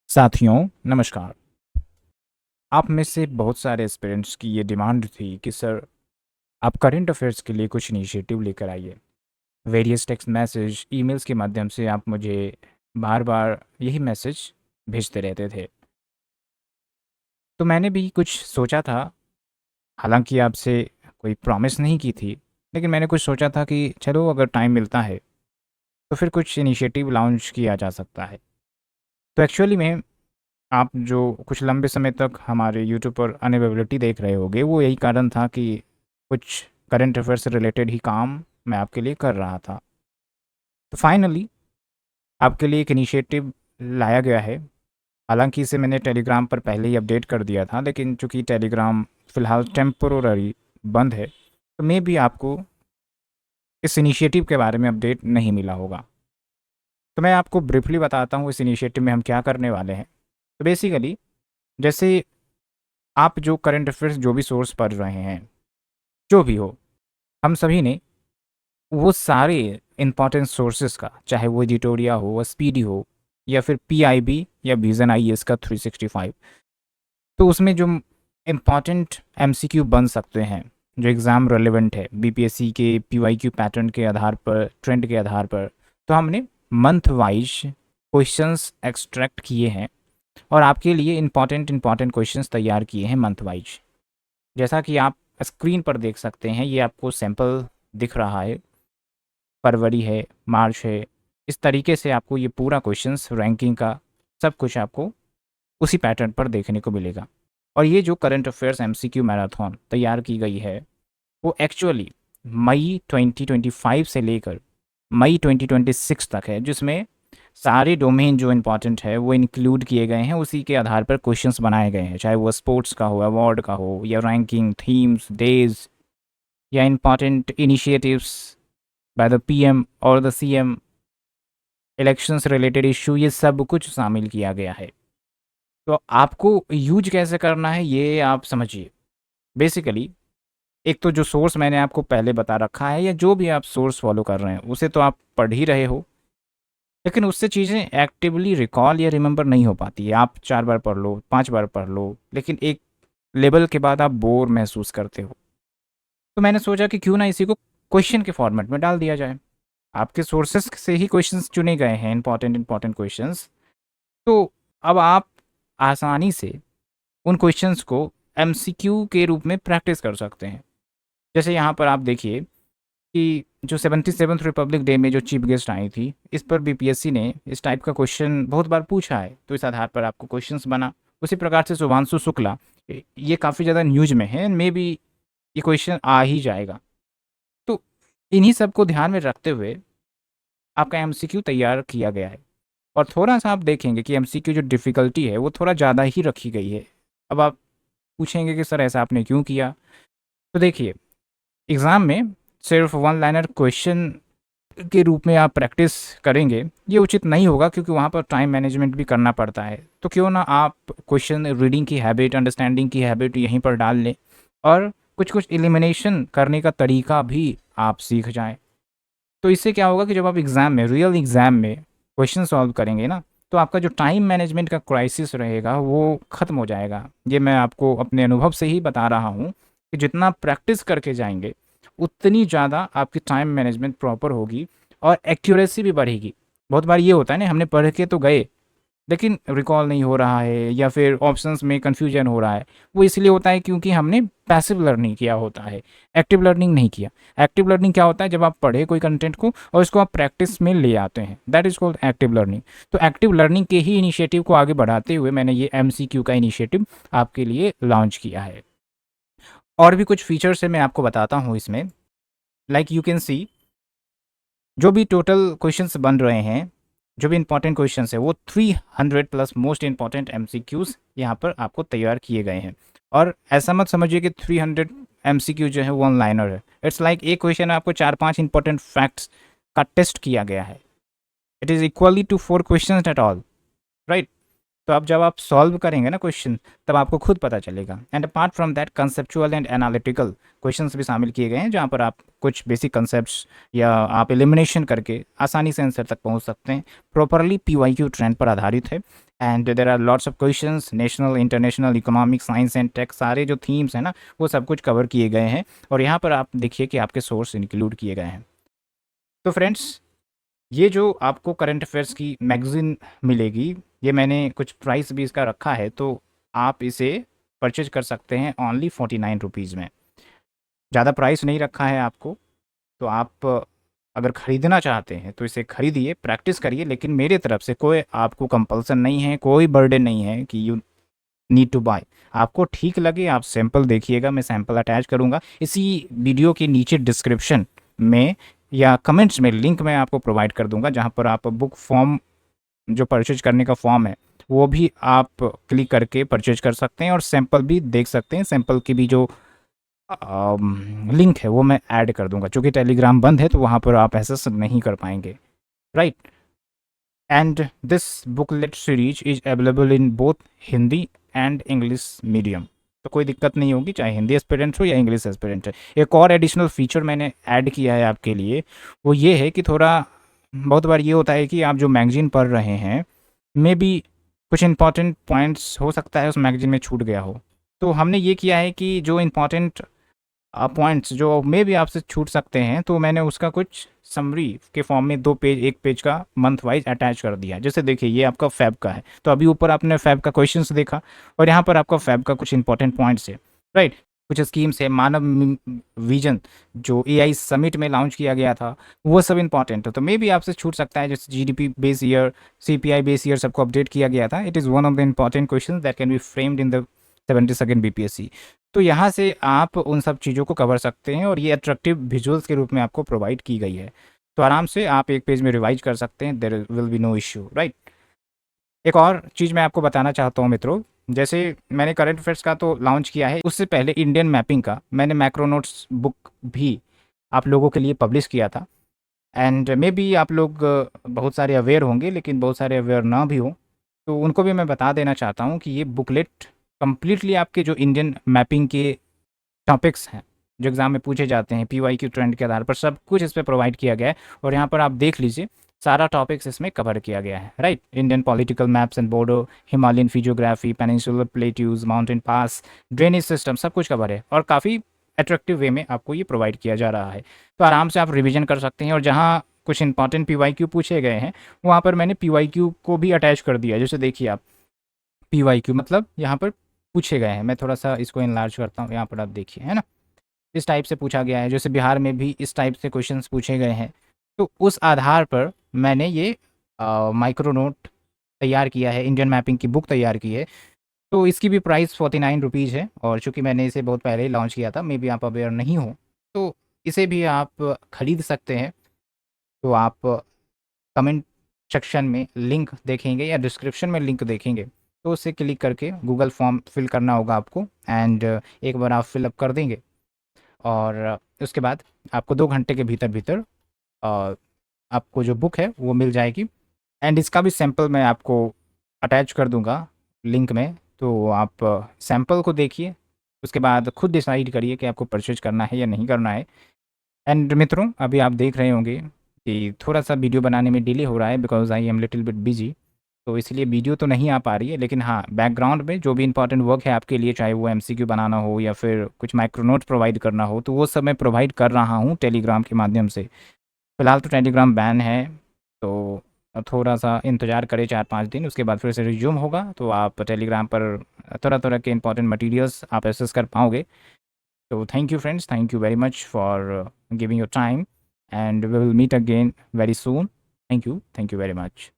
साथियों नमस्कार। आप में से बहुत सारे एस्पिरेंट्स की ये डिमांड थी कि सर आप करंट अफेयर्स के लिए कुछ इनिशिएटिव लेकर आइए। वेरियस टेक्स्ट मैसेज ईमेल्स के माध्यम से आप मुझे बार बार यही मैसेज भेजते रहते थे। तो मैंने भी कुछ सोचा था, हालांकि आपसे कोई प्रॉमिस नहीं की थी, लेकिन मैंने कुछ सोचा था कि चलो अगर टाइम मिलता है तो फिर कुछ इनिशिएटिव लॉन्च किया जा सकता है। तो एक्चुअली में आप जो कुछ लंबे समय तक हमारे यूट्यूब पर अनअवेलेबिलिटी देख रहे होंगे, वो यही कारण था कि कुछ करंट अफेयर से रिलेटेड ही काम मैं आपके लिए कर रहा था। तो फाइनली आपके लिए एक इनिशिएटिव लाया गया है। हालांकि इसे मैंने टेलीग्राम पर पहले ही अपडेट कर दिया था, लेकिन चूंकि टेलीग्राम फ़िलहाल टेम्पोररी बंद है, तो मे भी आपको इस इनिशिएटिव के बारे में अपडेट नहीं मिला होगा। तो मैं आपको ब्रीफली बताता हूँ इस इनिशिएटिव में हम क्या करने वाले हैं। तो बेसिकली जैसे आप जो करंट अफेयर्स जो भी सोर्स पढ़ रहे हैं, जो भी हो, हम सभी ने वो सारे इंपॉर्टेंट सोर्सेज का, चाहे वो एडिटोरिया हो, स्पीडी हो, या फिर पीआईबी या विजन आईएएस का 365, तो उसमें जो इम्पॉर्टेंट एमसीक्यू बन सकते हैं, जो एग्ज़ाम रेलेवेंट है बीपीएससी के पीवाईक्यू पैटर्न के आधार पर, ट्रेंड के आधार पर, तो हमने मंथ वाइज क्वेश्चंस एक्सट्रैक्ट किए हैं और आपके लिए इंपॉर्टेंट क्वेश्चंस तैयार किए हैं मंथ वाइज। जैसा कि आप स्क्रीन पर देख सकते हैं, ये आपको सैंपल दिख रहा है। फरवरी है, मार्च है, इस तरीके से आपको ये पूरा क्वेश्चंस रैंकिंग का सब कुछ आपको उसी पैटर्न पर देखने को मिलेगा। और ये जो करंट अफेयर्स एमसीक्यू मैराथन तैयार की गई है, वो एक्चुअली मई 2025 से लेकर मई 2026 तक है, जिसमें सारे डोमेन जो इम्पोर्टेंट है वो इंक्लूड किए गए हैं। उसी के आधार पर क्वेश्चंस बनाए गए हैं, चाहे वो स्पोर्ट्स का हो, अवार्ड का हो, या रैंकिंग, थीम्स, डेज, या important initiatives by the PM और the CM, elections related issue, ये सब कुछ शामिल किया गया है। तो आपको यूज कैसे करना है ये आप समझिए। बेसिकली एक तो जो सोर्स मैंने आपको पहले बता रखा है, या जो भी आप सोर्स फॉलो कर रहे हैं उसे तो आप पढ़ ही रहे हो, लेकिन उससे चीज़ें एक्टिवली रिकॉल या रिमेंबर नहीं हो पाती है। आप 4 बार पढ़ लो, 5 बार पढ़ लो, लेकिन एक लेवल के बाद आप बोर महसूस करते हो। तो मैंने सोचा कि क्यों ना इसी को क्वेश्चन के फॉर्मेट में डाल दिया जाए। आपके सोर्सेस से ही क्वेश्चंस चुने गए हैं, इंपॉर्टेंट क्वेश्चंस। तो अब आप आसानी से उन क्वेश्चंस को एमसीक्यू के रूप में प्रैक्टिस कर सकते हैं। जैसे यहाँ पर आप देखिए कि जो 77th रिपब्लिक डे में जो चीफ गेस्ट आई थी, इस पर बीपीएससी ने इस टाइप का क्वेश्चन बहुत बार पूछा है, तो इस आधार पर आपको क्वेश्चंस बना। उसी प्रकार से शुभांशु शुक्ला, ये काफ़ी ज़्यादा न्यूज में है, मे बी ये क्वेश्चन आ ही जाएगा। तो इन्हीं सब को ध्यान में रखते हुए आपका एमसीक्यू तैयार किया गया है। और थोड़ा-सा आप देखेंगे कि एमसीक्यू जो डिफ़िकल्टी है वो थोड़ा ज़्यादा ही रखी गई है। अब आप पूछेंगे कि सर ऐसा आपने क्यों किया? तो देखिए, एग्ज़ाम में सिर्फ़ वन लाइनर क्वेश्चन के रूप में आप प्रैक्टिस करेंगे, ये उचित नहीं होगा, क्योंकि वहाँ पर टाइम मैनेजमेंट भी करना पड़ता है। तो क्यों ना आप क्वेश्चन रीडिंग की हैबिट, अंडरस्टैंडिंग की हैबिट यहीं पर डाल लें, और कुछ-कुछ एलिमिनेशन करने का तरीका भी आप सीख जाएँ। तो इससे क्या होगा कि जब आप एग्ज़ाम में, रियल एग्ज़ाम में क्वेश्चन सॉल्व करेंगे ना, तो आपका जो टाइम मैनेजमेंट का क्राइसिस रहेगा वो ख़त्म हो जाएगा। ये मैं आपको अपने अनुभव से ही बता रहा हूँ कि जितना प्रैक्टिस करके जाएँगे, उतनी ज़्यादा आपकी टाइम मैनेजमेंट प्रॉपर होगी और एक्यूरेसी भी बढ़ेगी। बहुत बार ये होता है ना, हमने पढ़ के तो गए, लेकिन रिकॉल नहीं हो रहा है, या फिर ऑप्शंस में कन्फ्यूजन हो रहा है। वो इसलिए होता है क्योंकि हमने पैसिव लर्निंग किया होता है, एक्टिव लर्निंग नहीं किया। एक्टिव लर्निंग क्या होता है? जब आप पढ़े कोई कंटेंट को और इसको आप प्रैक्टिस में ले आते हैं, that is called active learning. तो एक्टिव लर्निंग के ही इनिशिएटिव को आगे बढ़ाते हुए मैंने ये एमसीक्यू का इनिशिएटिव आपके लिए लॉन्च किया है। और भी कुछ फीचर्स है, मैं आपको बताता हूँ इसमें। लाइक यू कैन सी, जो भी टोटल क्वेश्चंस बन रहे हैं, जो भी इंपॉर्टेंट क्वेश्चंस है, वो 300 प्लस मोस्ट इंपॉर्टेंट एमसीक्यूज यहाँ पर आपको तैयार किए गए हैं। और ऐसा मत समझिए कि 300 एमसीक्यू जो है वन लाइनर है। इट्स लाइक एक क्वेश्चन आपको 4-5 इंपॉर्टेंट फैक्ट्स का टेस्ट किया गया है। It is equally to 4 question at all, right? तो अब जब आप सॉल्व करेंगे ना क्वेश्चन, तब आपको खुद पता चलेगा। And apart from that conceptual and analytical questions भी शामिल किए गए हैं, जहाँ पर आप कुछ बेसिक कंसेप्ट्स या आप एलिमिनेशन करके आसानी से आंसर तक पहुँच सकते हैं। प्रॉपरली पीवाईक्यू ट्रेंड पर आधारित है। And there are lots of questions, national, international, economic, science and tech, सारे जो थीम्स हैं ना, वो सब कुछ कवर किए गए हैं। और यहाँ पर आप देखिए कि आपके सोर्स इंक्लूड किए गए हैं। तो फ्रेंड्स, ये जो आपको करंट अफेयर्स की मैगज़ीन मिलेगी, ये मैंने कुछ प्राइस भी इसका रखा है, तो आप इसे परचेज कर सकते हैं ओनली 49 रुपीज़ में। ज़्यादा प्राइस नहीं रखा है आपको, तो आप अगर ख़रीदना चाहते हैं तो इसे ख़रीदिए, प्रैक्टिस करिए, लेकिन मेरे तरफ से कोई आपको कंपल्सन नहीं है, कोई बर्डन नहीं है कि यू नीड टू बाय। आपको ठीक लगे आप सैंपल देखिएगा, मैं सैंपल अटैच करूँगा इसी वीडियो के नीचे डिस्क्रिप्शन में या कमेंट्स में, लिंक मैं आपको प्रोवाइड कर दूंगा, जहाँ पर आप बुक फॉर्म, जो परचेज करने का फॉर्म है, वो भी आप क्लिक करके परचेज कर सकते हैं और सैंपल भी देख सकते हैं। सैंपल की भी जो लिंक है वो मैं ऐड कर दूंगा, क्योंकि टेलीग्राम बंद है तो वहाँ पर आप एक्सेस नहीं कर पाएंगे, right. And this booklet series is available in both Hindi and English medium, तो कोई दिक्कत नहीं होगी, चाहे हिंदी एस्पिरेंट हो या इंग्लिश एस्पिरेंट है। एक और एडिशनल फीचर मैंने ऐड किया है आपके लिए, वो ये है कि थोड़ा बहुत बार ये होता है कि आप जो मैगजीन पढ़ रहे हैं, मे बी कुछ इंपॉर्टेंट पॉइंट्स हो सकता है उस मैगजीन में छूट गया हो। तो हमने ये किया है कि जो इंपॉर्टेंट पॉइंट्स जो मे भी आपसे छूट सकते हैं, तो मैंने उसका कुछ समरी के फॉर्म में 2 पेज, 1 पेज का मंथ वाइज अटैच कर दिया। जैसे देखिए, ये आपका फैब का है, तो अभी ऊपर आपने फैब का क्वेश्चंस देखा, और यहाँ पर आपका फैब का कुछ इंपॉर्टेंट पॉइंट्स है, राइट। कुछ स्कीम्स है, मानव विजन जो एआई समिट में लॉन्च किया गया था, वो सब इंपॉर्टेंट है, तो मे भी आपसे छूट सकता है। जैसे GDP base year, CPI base year सबको अपडेट किया गया था। It is one of the important question that can be framed in the 72nd BPSC. तो यहाँ से आप उन सब चीज़ों को कवर सकते हैं, और ये अट्रैक्टिव विजुअल्स के रूप में आपको प्रोवाइड की गई है, तो आराम से आप एक पेज में रिवाइज कर सकते हैं, there will be no issue, right. एक और चीज़ मैं आपको बताना चाहता हूँ मित्रों, जैसे मैंने करंट अफेयर्स का तो लॉन्च किया है, उससे पहले इंडियन मैपिंग का मैंने मैक्रोनोट्स बुक भी आप लोगों के लिए पब्लिश किया था। एंड मे बी आप लोग बहुत सारे अवेयर होंगे, लेकिन बहुत सारे अवेयर ना भी हो, तो उनको भी मैं बता देना चाहता हूँ कि ये बुकलेट कंप्लीटली आपके जो इंडियन मैपिंग के टॉपिक्स हैं, जो एग्ज़ाम में पूछे जाते हैं, पीवाईक्यू ट्रेंड के आधार पर सब कुछ इस पे प्रोवाइड किया गया है। और यहाँ पर आप देख लीजिए, सारा टॉपिक्स इसमें कवर किया गया है, right. Indian political maps and border, Himalayan physiography, peninsular plateaus, mountain pass, drainage system, सब कुछ कवर है, और काफ़ी अट्रैक्टिव वे में आपको ये प्रोवाइड किया जा रहा है। तो आराम से आप रिविजन कर सकते हैं, और जहाँ कुछ इंपॉर्टेंट पीवाईक्यू पूछे गए हैं, वहाँ पर मैंने पीवाईक्यू को भी अटैच कर दिया। जैसे देखिए आप, पीवाईक्यू मतलब यहाँ पर पूछे गए हैं, मैं थोड़ा सा इसको इनलार्ज करता हूँ, यहाँ पर आप देखिए, है ना, इस टाइप से पूछा गया है। जैसे बिहार में भी इस टाइप से क्वेश्चंस पूछे गए हैं, तो उस आधार पर मैंने ये माइक्रो नोट तैयार किया है, इंडियन मैपिंग की बुक तैयार की है। तो इसकी भी प्राइस 49 रुपीज़ है, और चूँकि मैंने इसे बहुत पहले ही लॉन्च किया था, मे बी आप अवेयर नहीं हो, तो इसे भी आप खरीद सकते हैं। तो आप कमेंट सेक्शन में लिंक देखेंगे या डिस्क्रिप्शन में लिंक देखेंगे, तो उसे क्लिक करके गूगल फॉर्म फिल करना होगा आपको, एंड एक बार आप फिलअप कर देंगे, और उसके बाद आपको 2 घंटे के भीतर भीतर अ, आपको जो बुक है वो मिल जाएगी। एंड इसका भी सैंपल मैं आपको अटैच कर दूंगा लिंक में, तो आप सैंपल को देखिए, उसके बाद खुद डिसाइड करिए कि आपको परचेज करना है या नहीं करना है। एंड मित्रों, अभी आप देख रहे होंगे कि थोड़ा सा वीडियो बनाने में डिले हो रहा है, because I am little bit busy, तो इसलिए वीडियो तो नहीं आ पा रही है, लेकिन हाँ, बैकग्राउंड में जो भी इंपॉर्टेंट वर्क है आपके लिए, चाहे वो एमसीक्यू बनाना हो या फिर कुछ माइक्रोनोट प्रोवाइड करना हो, तो वो सब मैं प्रोवाइड कर रहा हूँ टेलीग्राम के माध्यम से। फ़िलहाल तो टेलीग्राम बैन है, तो थोड़ा सा इंतज़ार करें 4-5 दिन, उसके बाद फिर से रिज्यूम होगा, तो आप टेलीग्राम पर तरह तरह के इंपॉर्टेंट मटेरियल्स आप एक्सेस कर पाओगे। So thank you friends, thank you very much for giving your time, and we will meet again very soon. Thank you very much.